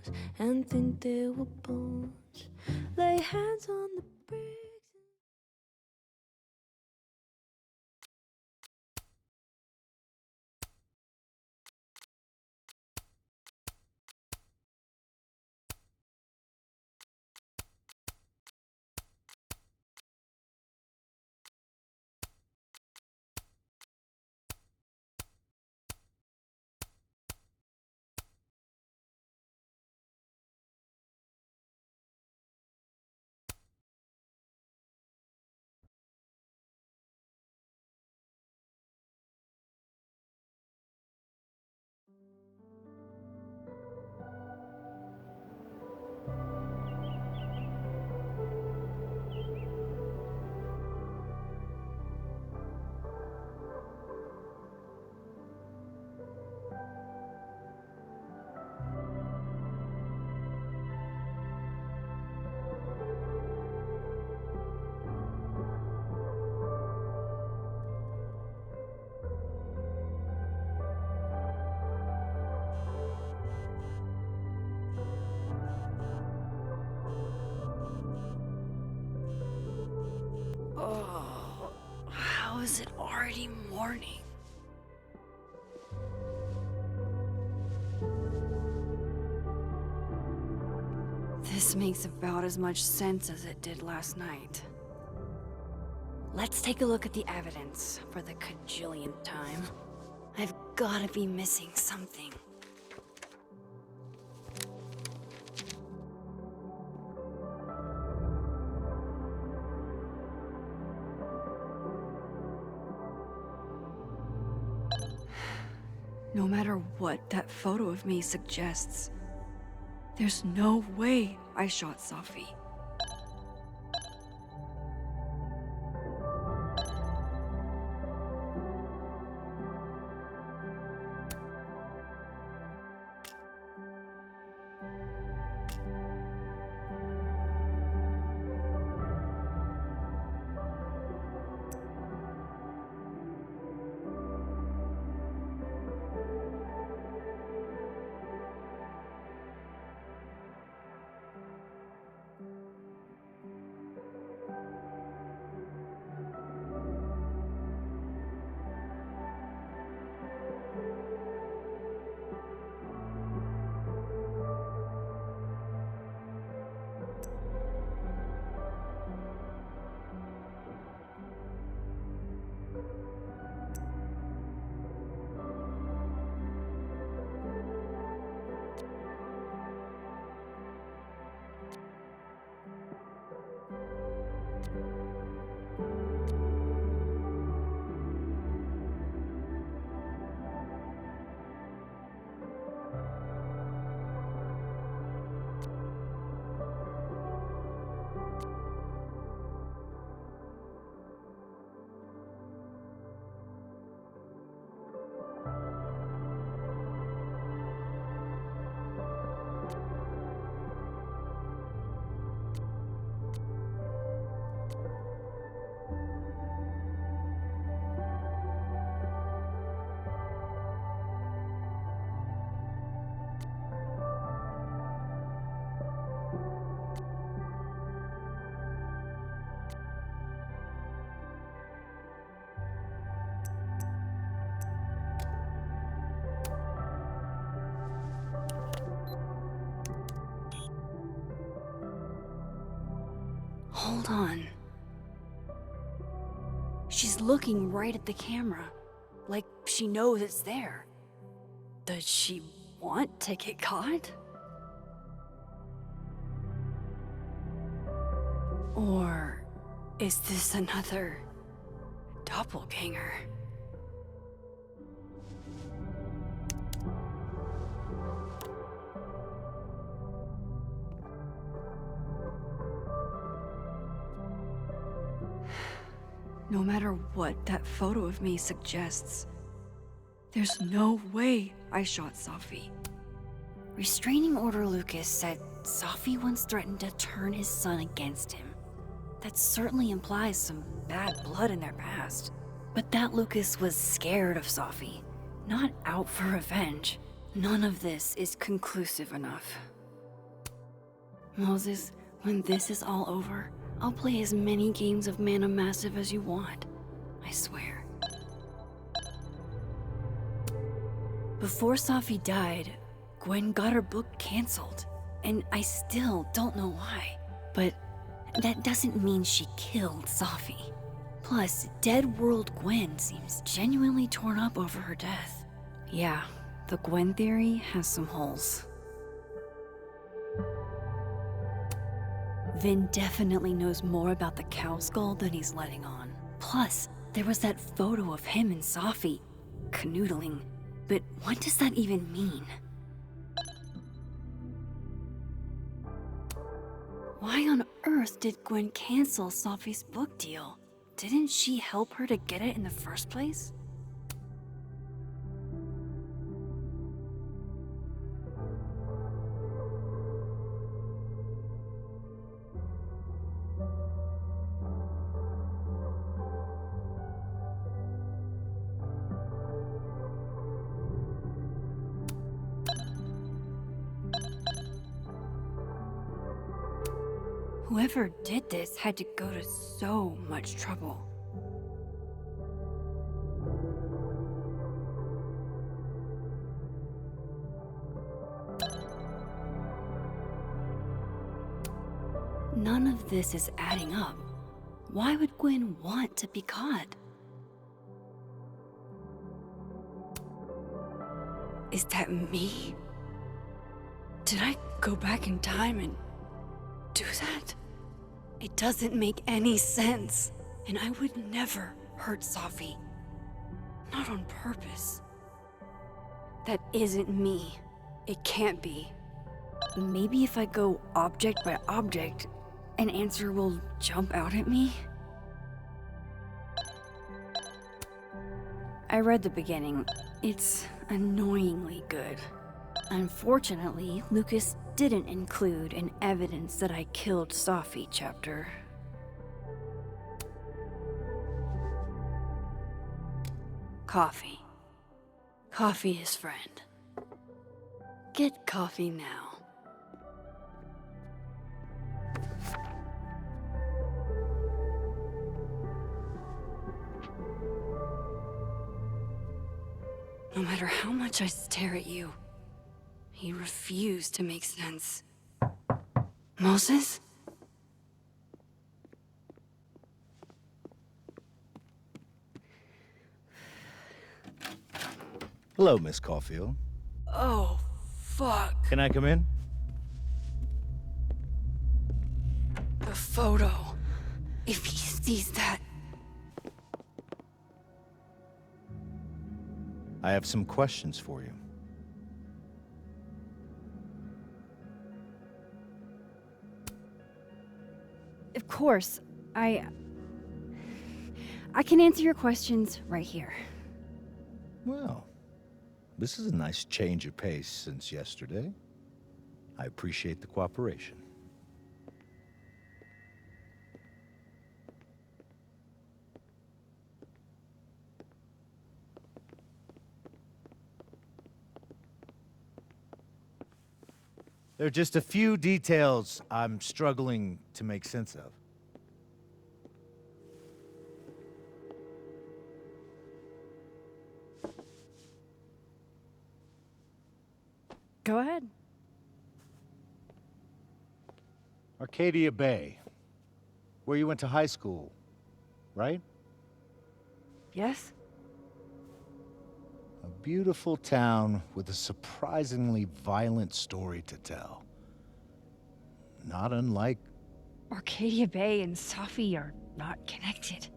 toes and think they were bones. Lay hands on the bricks. Oh, how is it already morning? This makes about as much sense as it did last night. Let's take a look at the evidence for the cajillionth time. I've gotta be missing something. No matter what that photo of me suggests, there's no way I shot Safi. Hold on. She's looking right at the camera, like she knows it's there. Does she want to get caught? Or is this another doppelganger? No matter what that photo of me suggests, there's no way I shot Safi. Restraining Order Lucas said Safi once threatened to turn his son against him. That certainly implies some bad blood in their past. But that Lucas was scared of Safi, not out for revenge. None of this is conclusive enough. Moses, when this is all over, I'll play as many games of Mana Massive as you want. I swear. Before Safi died, Gwen got her book canceled, and I still don't know why. But that doesn't mean she killed Safi. Plus, Dead World Gwen seems genuinely torn up over her death. Yeah, the Gwen theory has some holes. Vin definitely knows more about the cow skull than he's letting on. Plus, there was that photo of him and Safi canoodling. But what does that even mean? Why on earth did Gwen cancel Safi's book deal? Didn't she help her to get it in the first place? Whoever did this had to go to so much trouble. None of this is adding up. Why would Gwen want to be caught? Is that me? Did I go back in time and do that? It doesn't make any sense. And I would never hurt Safi. Not on purpose. That isn't me. It can't be. Maybe if I go object by object, an answer will jump out at me? I read the beginning. It's annoyingly good. Unfortunately, Lucas didn't include an evidence that I killed Safi chapter. Coffee. Coffee is friend. Get coffee now. No matter how much I stare at you, he refused to make sense. Moses? Hello, Miss Caulfield. Oh, fuck. Can I come in? The photo. If he sees that... I have some questions for you. Of course, I can answer your questions right here. Well, this is a nice change of pace since yesterday. I appreciate the cooperation. There are just a few details I'm struggling to make sense of. Go ahead. Arcadia Bay, where you went to high school, right? Yes? A beautiful town with a surprisingly violent story to tell. Not unlike... Arcadia Bay and Safi are not connected.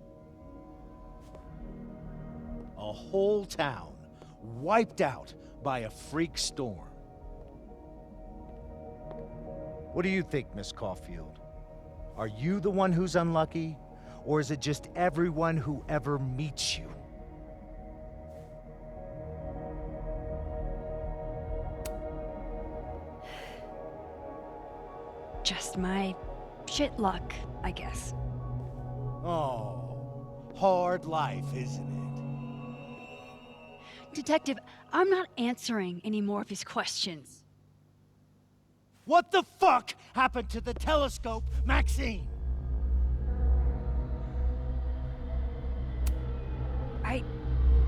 a whole town wiped out by a freak storm. What do you think, Miss Caulfield? Are you the one who's unlucky, or is it just everyone who ever meets you? Just my shit luck, I guess. Oh, hard life, isn't it? Detective, I'm not answering any more of his questions. What the fuck happened to the telescope, Maxine?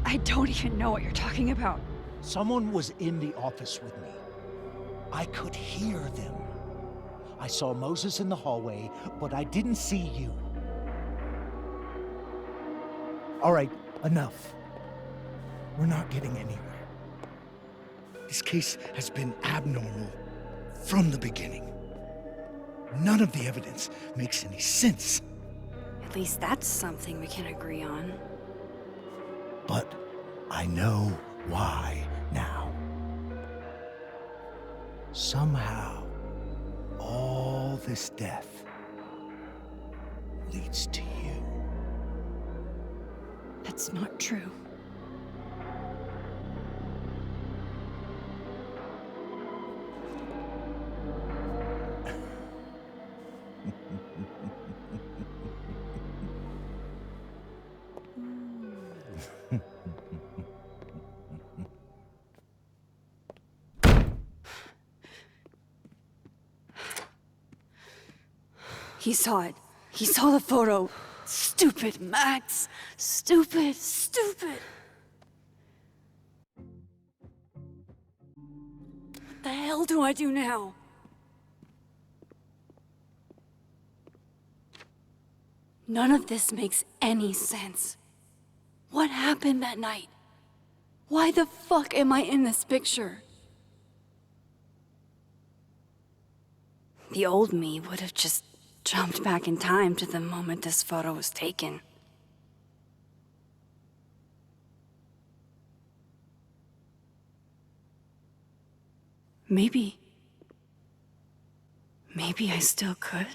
I don't even know what you're talking about. Someone was in the office with me. I could hear them. I saw Moses in the hallway, but I didn't see you. All right, enough. We're not getting anywhere. This case has been abnormal from the beginning. None of the evidence makes any sense. At least that's something we can agree on. But I know why now. Somehow, all this death leads to you. That's not true. He saw it. He saw the photo. Stupid, Max. Stupid, stupid. What the hell do I do now? None of this makes any sense. What happened that night? Why the fuck am I in this picture? The old me would have just jumped back in time to the moment this photo was taken. Maybe I still could.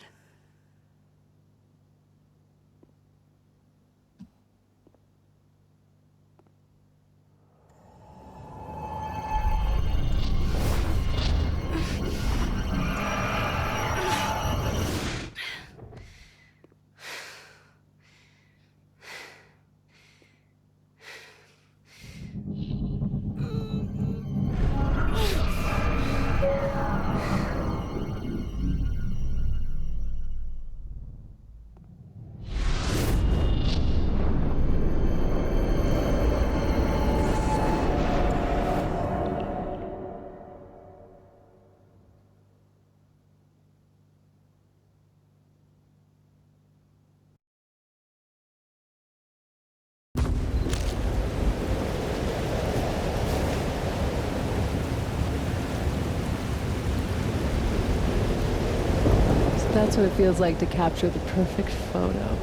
That's what it feels like to capture the perfect photo.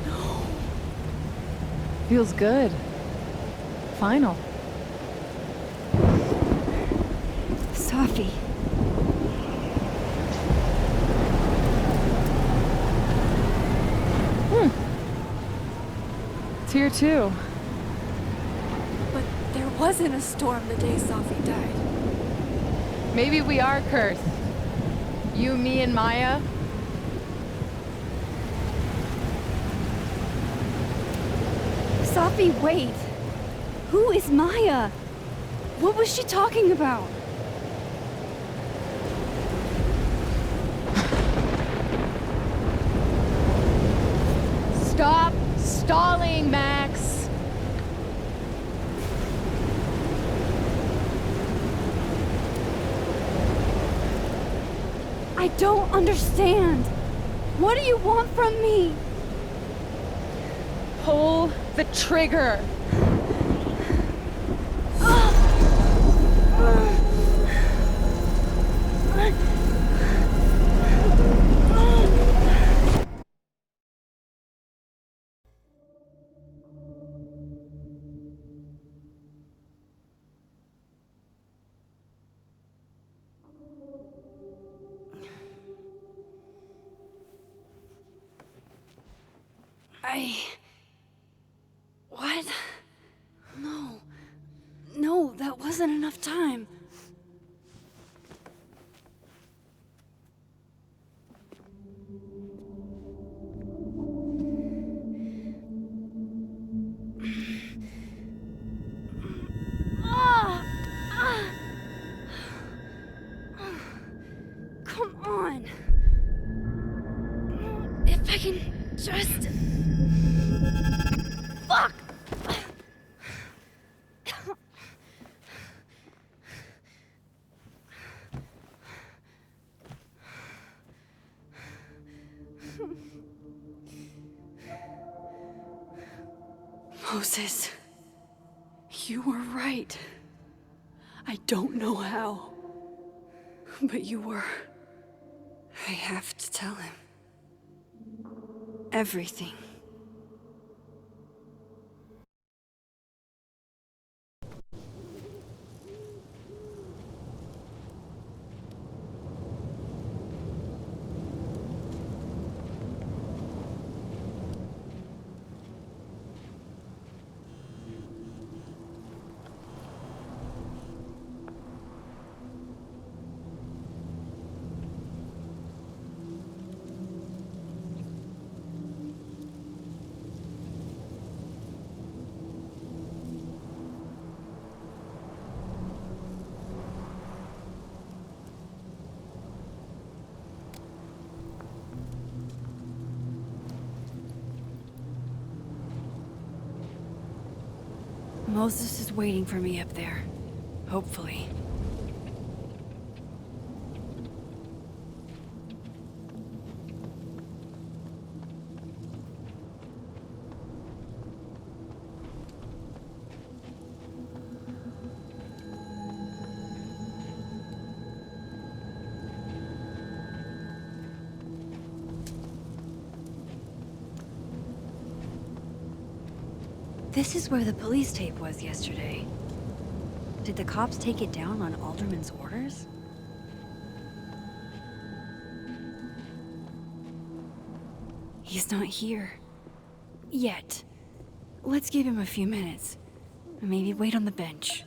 No. Feels good. Final. Safi. It's here too. But there wasn't a storm the day Safi died. Maybe we are cursed. You, me, and Maya. Safi, wait. Who is Maya? What was she talking about? Stop stalling, Max. I don't understand. What do you want from me? Pull the trigger. What? No, that wasn't enough time. can just... Fuck! Moses, you were right. I don't know how, but you were. I have to tell him. Everything. Moses is waiting for me up there. Hopefully. This is where the police tape was yesterday. Did the cops take it down on Alderman's orders? He's not here. Yet. Let's give him a few minutes. Maybe wait on the bench.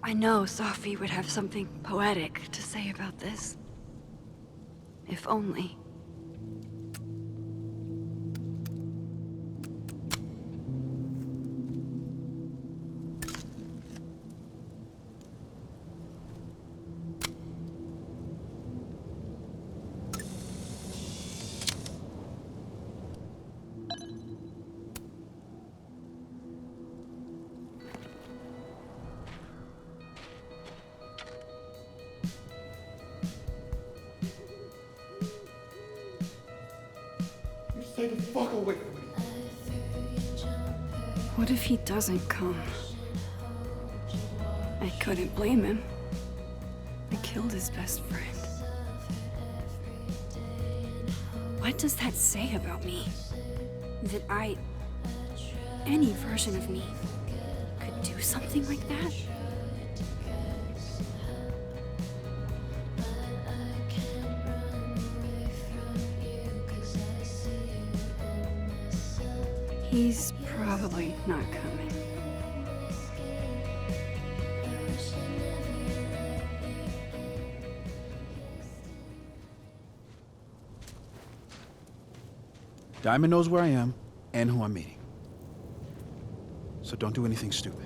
I know Safi would have something poetic to say about this. If only. Stay the fuck away from me. What if he doesn't come? I couldn't blame him. I killed his best friend. What does that say about me? That any version of me, could do something like that? He's probably not coming. Diamond knows where I am and who I'm meeting. So don't do anything stupid.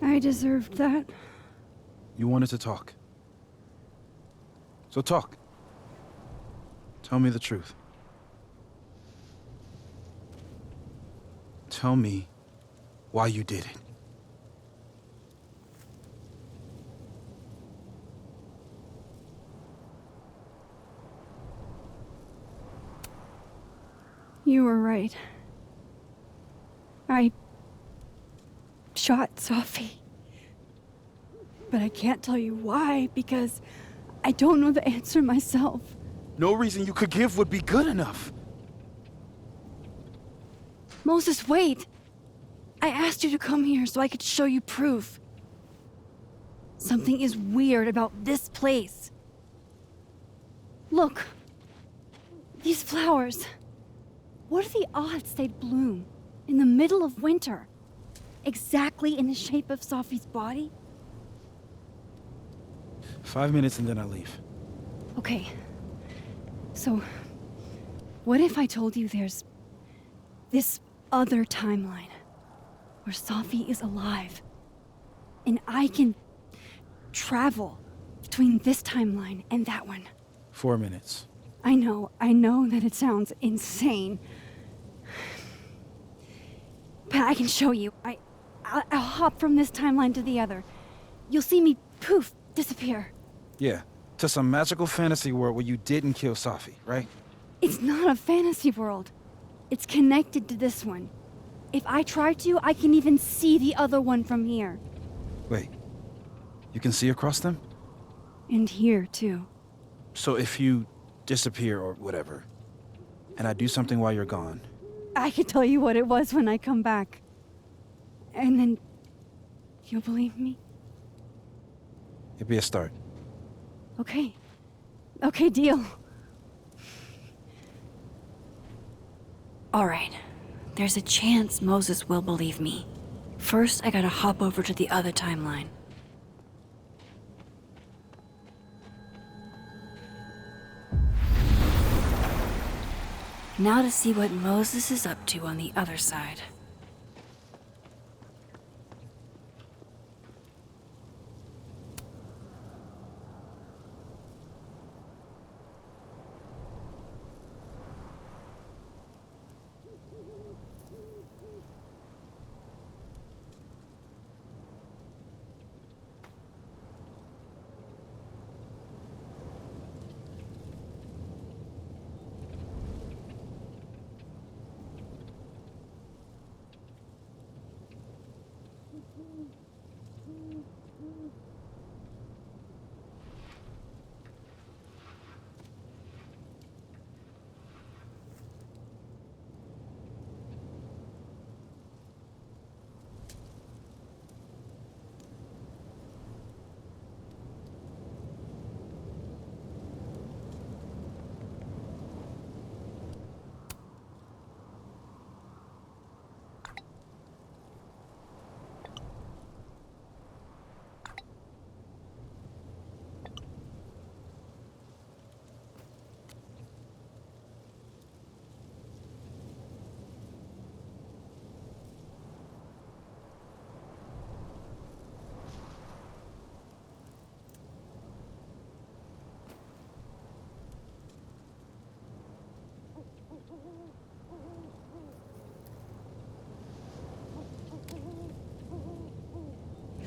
I deserved that. You wanted to talk. So talk. Tell me the truth. Tell me why you did it. You were right. I shot Sophie. But I can't tell you why, because I don't know the answer myself. No reason you could give would be good enough. Moses, wait! I asked you to come here so I could show you proof. Something is weird about this place. Look. These flowers. What are the odds they'd bloom in the middle of winter? Exactly in the shape of Sophie's body? 5 minutes and then I leave. Okay. So, what if I told you there's this other timeline where Sophie is alive and I can travel between this timeline and that one? 4 minutes. I know that it sounds insane. But I can show you. I'll hop from this timeline to the other. You'll see me, poof, disappear. Yeah, to some magical fantasy world where you didn't kill Sophie, right? It's not a fantasy world. It's connected to this one. If I try to, I can even see the other one from here. Wait, you can see across them? And here, too. So if you disappear or whatever, and I do something while you're gone, I can tell you what it was when I come back. And then you'll believe me? it'd be a start. Okay. Okay, deal. Alright. There's a chance Moses will believe me. First, I gotta hop over to the other timeline. Now to see what Moses is up to on the other side.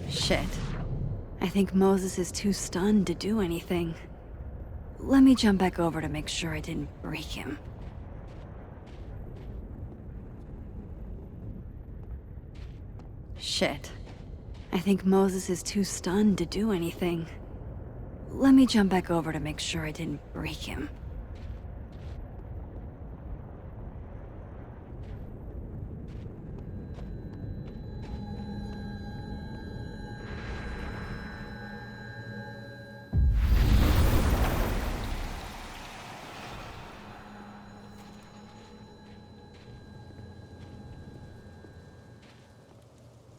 Shit. I think Moses is too stunned to do anything. Let me jump back over to make sure I didn't break him. Shit. I think Moses is too stunned to do anything. Let me jump back over to make sure I didn't break him.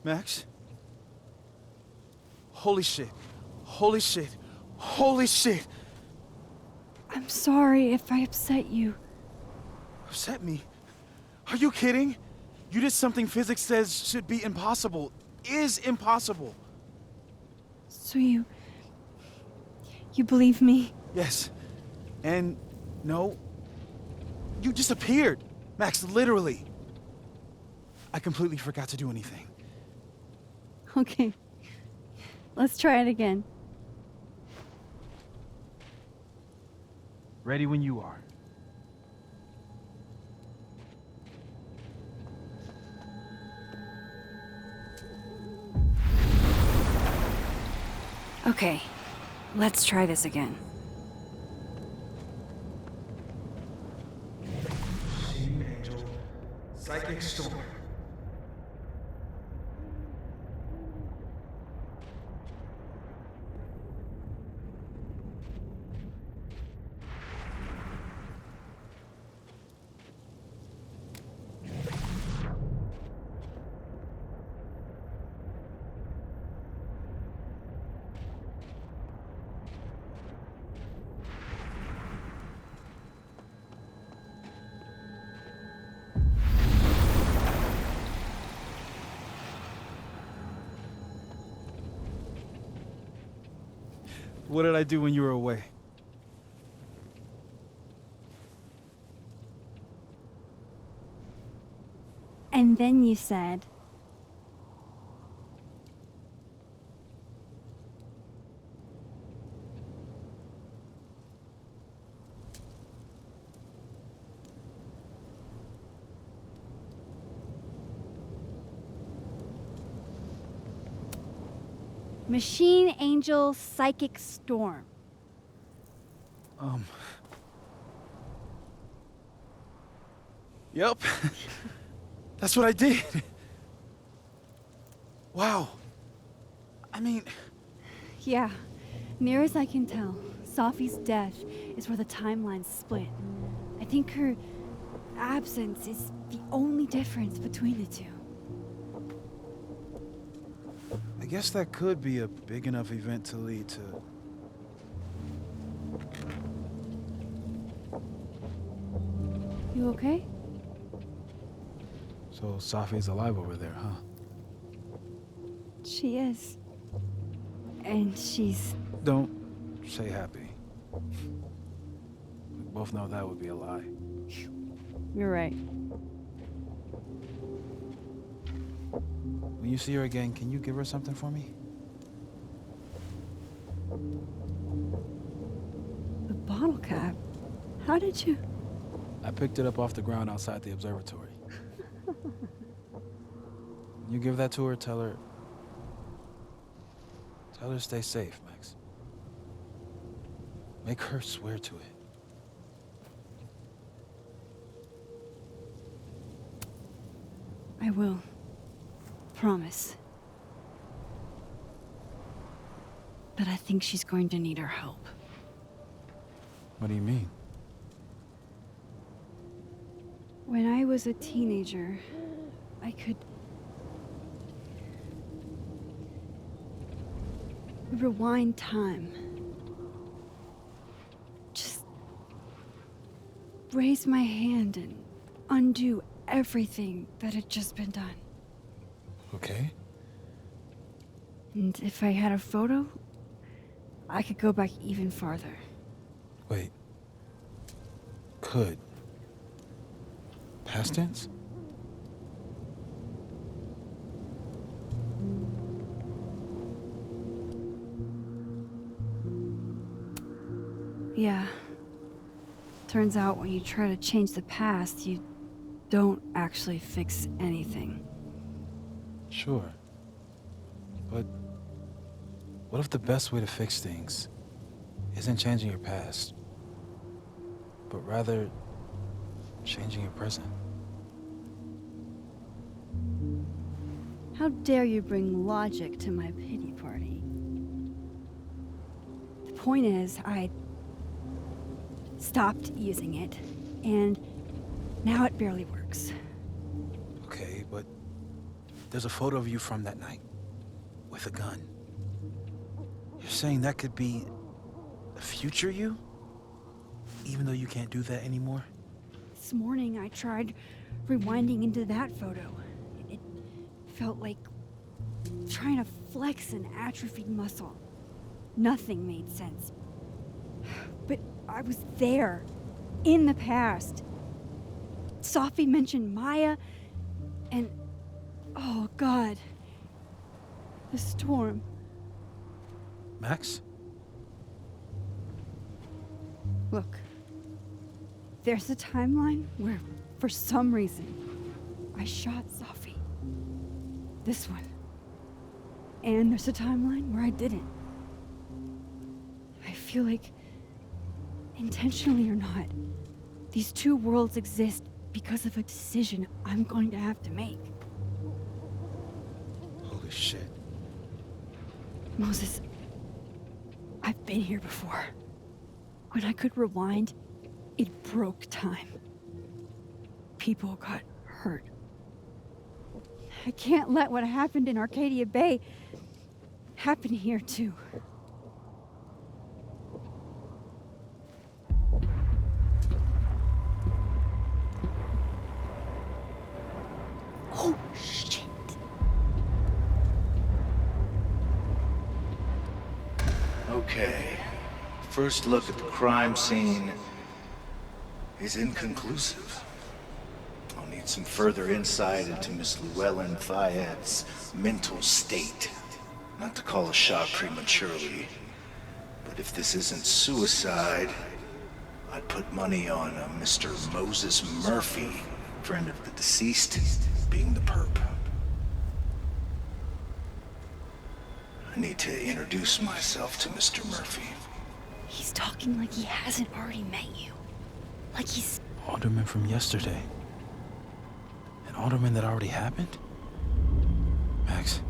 Max? Holy shit. Holy shit. Holy shit! I'm sorry if I upset you. upset me. Are you kidding? You did something physics says should be impossible. Is impossible. So you believe me? Yes. And no. You disappeared. Max, literally. I completely forgot to do anything. Okay. Let's try it again. Ready when you are. Okay. Let's try this again. Angel, Psychic Storm. What did I do when you were away? And then you said, Machine Angel Psychic Storm. Yep. That's what I did. Wow. I mean, Yeah, near as I can tell, Safi's death is where the timelines split. I think her absence is the only difference between the two. I guess that could be a big enough event to lead to... You okay? So Safi's alive over there, huh? She is. And she's... Don't say happy. We both know that would be a lie. You're right. When you see her again, can you give her something for me? The bottle cap? How did you... I picked it up off the ground outside the observatory. You give that to her, tell her to stay safe, Max. Make her swear to it. I will. Promise. But I think she's going to need our help. What do you mean? When I was a teenager, I could rewind time. Just raise my hand and undo everything that had just been done. Okay. And if I had a photo, I could go back even farther. Wait. Could. Past tense? Yeah. Turns out when you try to change the past, you don't actually fix anything. Sure. But what if the best way to fix things isn't changing your past, but rather changing your present? How dare you bring logic to my pity party? The point is, I stopped using it, and now it barely works. Okay, but there's a photo of you from that night with a gun. You're saying that could be the future you? Even though you can't do that anymore? This morning I tried rewinding into that photo. It felt like trying to flex an atrophied muscle. Nothing made sense. But I was there, in the past. Sophie mentioned Maya, and oh God, the storm. Max? Look, there's a timeline where, for some reason, I shot Sophie. This one. And there's a timeline where I didn't. I feel like, intentionally or not, these two worlds exist because of a decision I'm going to have to make. Holy shit. Moses, I've been here before. When I could rewind, it broke time. People got hurt. I can't let what happened in Arcadia Bay happen here too. Oh, shit. Okay. First look at the crime scene is inconclusive. I'll need some further insight into Miss Llewellyn Fayette's mental state. Not to call a shot prematurely, but if this isn't suicide, I'd put money on a Mr. Moses Murphy, friend of the deceased, being the perp. I need to introduce myself to Mr. Murphy. He's talking like he hasn't already met you. Like he's... Alderman from yesterday. An alderman that already happened? Max,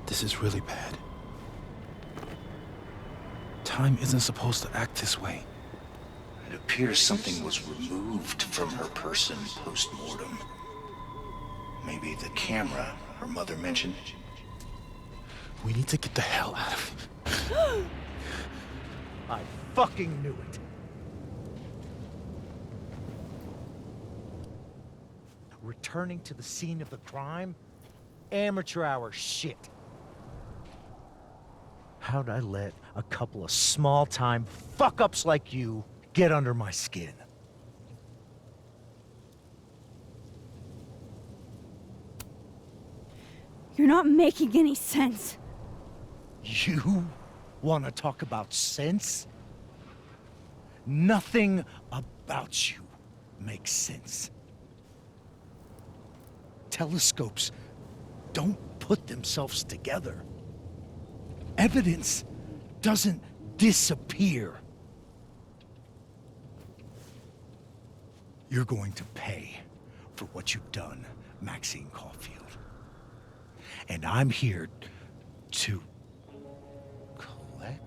this is really bad. Time isn't supposed to act this way. It appears something was removed from her person post-mortem. Maybe the camera her mother mentioned. We need to get the hell out of here. I fucking knew it. Returning to the scene of the crime? Amateur hour shit. How'd I let a couple of small-time fuck-ups like you get under my skin? You're not making any sense. You want to talk about sense? Nothing about you makes sense. Telescopes don't put themselves together. Evidence doesn't disappear. You're going to pay for what you've done, Maxine Caulfield. And I'm here to collect.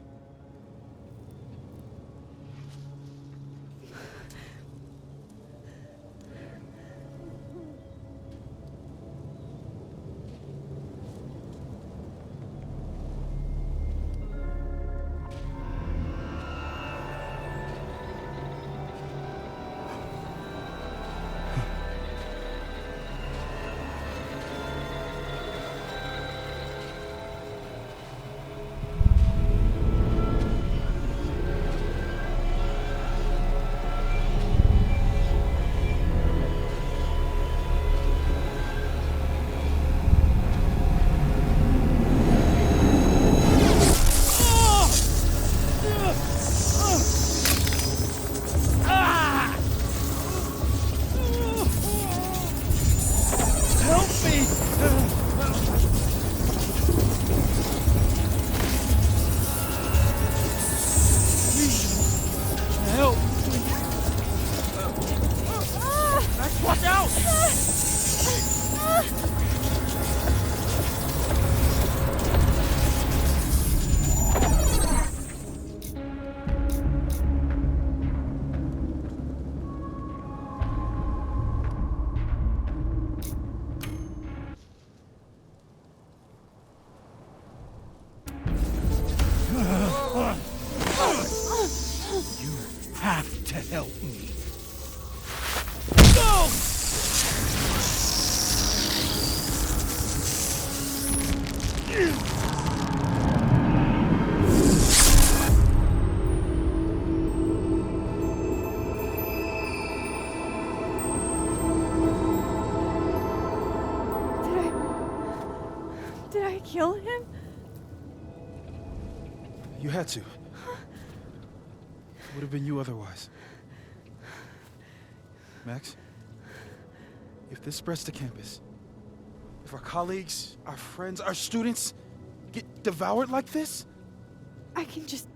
kill him? You had to. It would have been you otherwise. Max, if this spreads to campus, if our colleagues, our friends, our students get devoured like this, I can just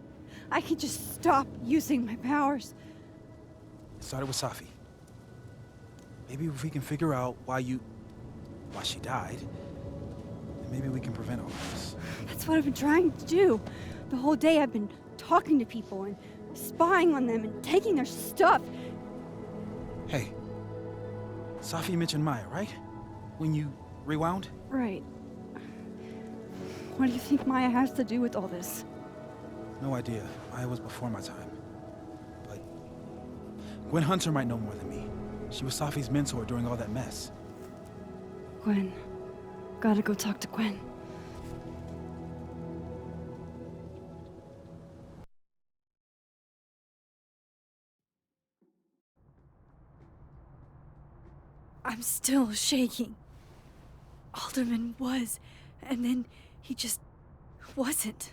stop using my powers. it started with Safi. Maybe if we can figure out why she died, then maybe we can prevent all this. That's what I've been trying to do. The whole day I've been talking to people and spying on them and taking their stuff. Hey, Safi mentioned Maya, right? When you rewound? Right. What do you think Maya has to do with all this? No idea. Maya was before my time. But Gwen Hunter might know more than me. She was Safi's mentor during all that mess. Gwen. Gotta go talk to Gwen. I'm still shaking. Alderman was, and then he just wasn't.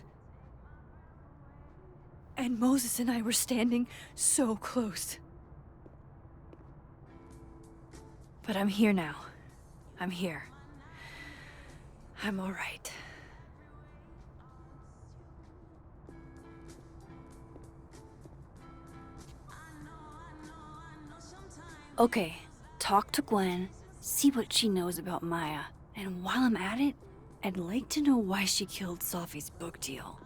And Moses and I were standing so close. But I'm here now. I'm here. I'm all right. Okay, talk to Gwen, see what she knows about Maya, and while I'm at it, I'd like to know why she killed Safi's book deal.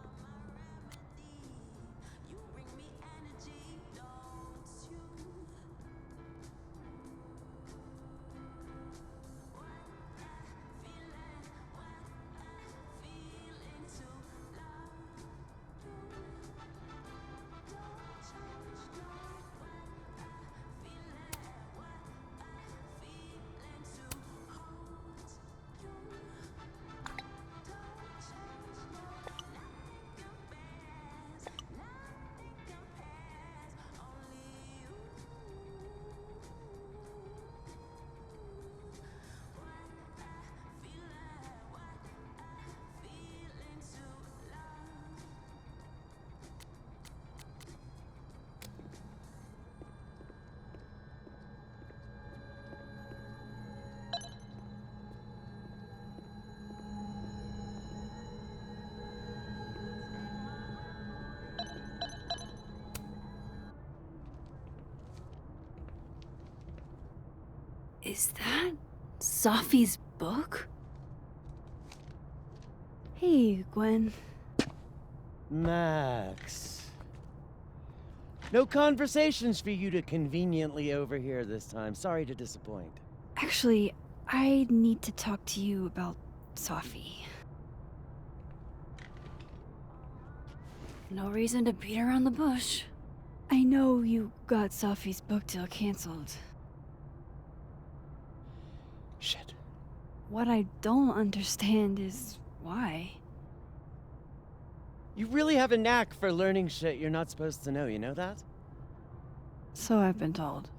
Is that Safi's book? Hey, Gwen. Max. No conversations for you to conveniently overhear this time. Sorry to disappoint. Actually, I need to talk to you about Safi. No reason to beat around the bush. I know you got Safi's book deal canceled. Shit. What I don't understand is why. You really have a knack for learning shit you're not supposed to know, you know that? So I've been told.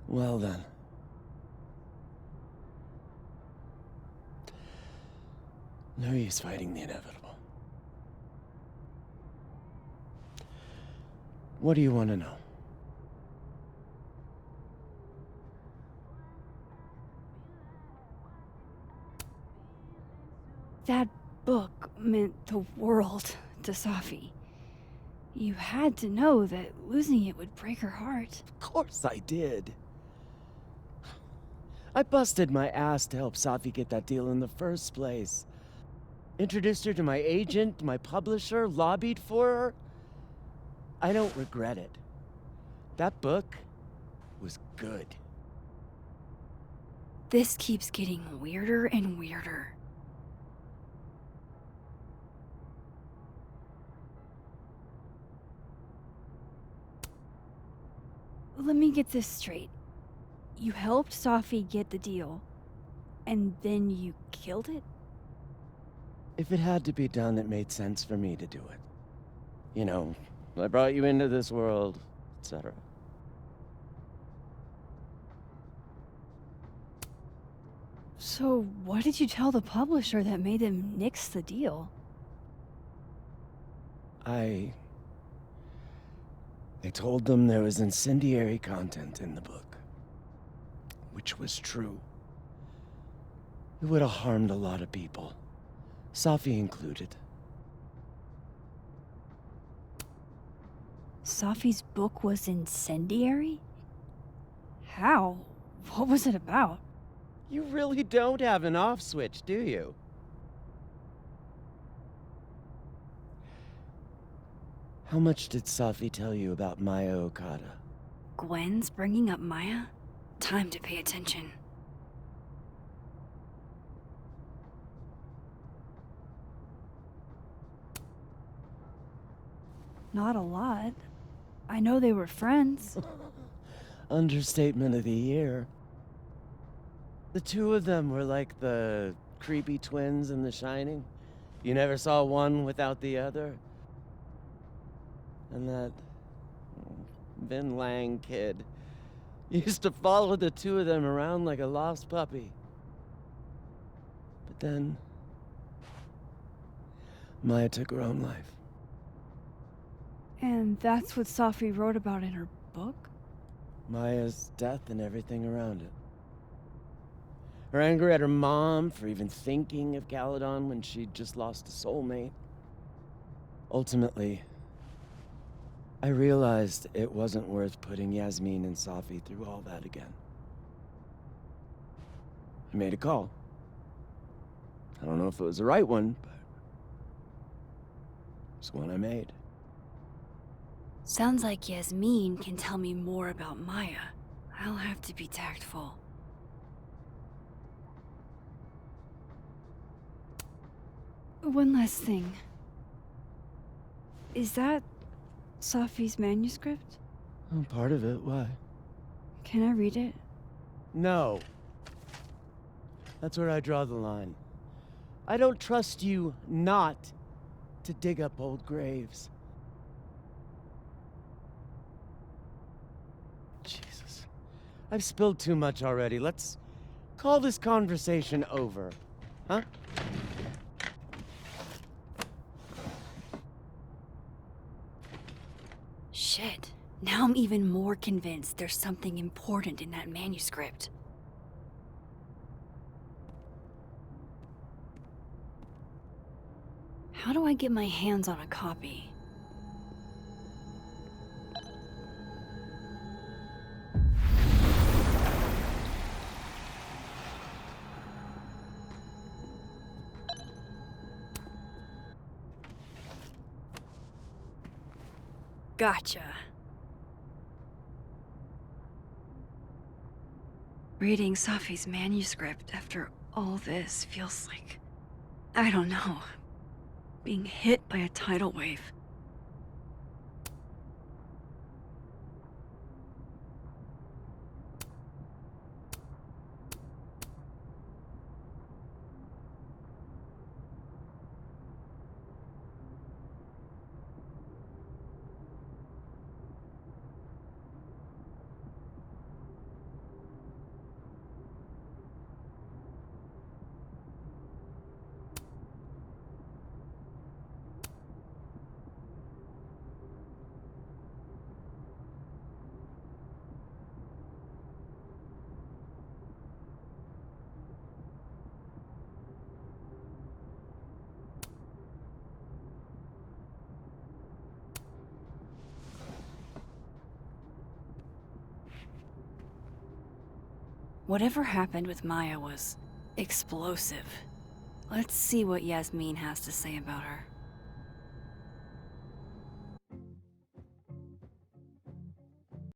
Well then. No use fighting the inevitable. What do you want to know? That book meant the world to Safi. You had to know that losing it would break her heart. Of course I did. I busted my ass to help Safi get that deal in the first place. Introduced her to my agent, my publisher, lobbied for her. I don't regret it. That book was good. This keeps getting weirder and weirder. Let me get this straight. You helped Safi get the deal, and then you killed it? If it had to be done, it made sense for me to do it. You know, I brought you into this world, etc. So, what did you tell the publisher that made them nix the deal? I told them there was incendiary content in the book. Which was true. It would have harmed a lot of people. Safi included. Safi's book was incendiary? How? What was it about? You really don't have an off switch, do you? How much did Safi tell you about Maya Okada? Gwen's bringing up Maya? Time to pay attention. Not a lot. I know they were friends. Understatement of the year. The two of them were like the creepy twins in The Shining. You never saw one without the other. And that Vin Lang kid used to follow the two of them around like a lost puppy. But then Maya took her own life. And that's what Safi wrote about in her book? Maya's death and everything around it. Her anger at her mom for even thinking of Caledon when she'd just lost a soulmate. Ultimately, I realized it wasn't worth putting Yasmin and Safi through all that again. I made a call. I don't know if it was the right one, but it's one I made. Sounds like Yasmin can tell me more about Maya. I'll have to be tactful. One last thing. Is that Safi's manuscript? Oh, part of it, why? Can I read it? No. That's where I draw the line. I don't trust you not to dig up old graves. Jesus. I've spilled too much already. Let's call this conversation over. Huh? Shit. Now I'm even more convinced there's something important in that manuscript. How do I get my hands on a copy? Gotcha. Reading Safi's manuscript after all this feels like, I don't know, being hit by a tidal wave. Whatever happened with Maya was explosive. Let's see what Yasmin has to say about her.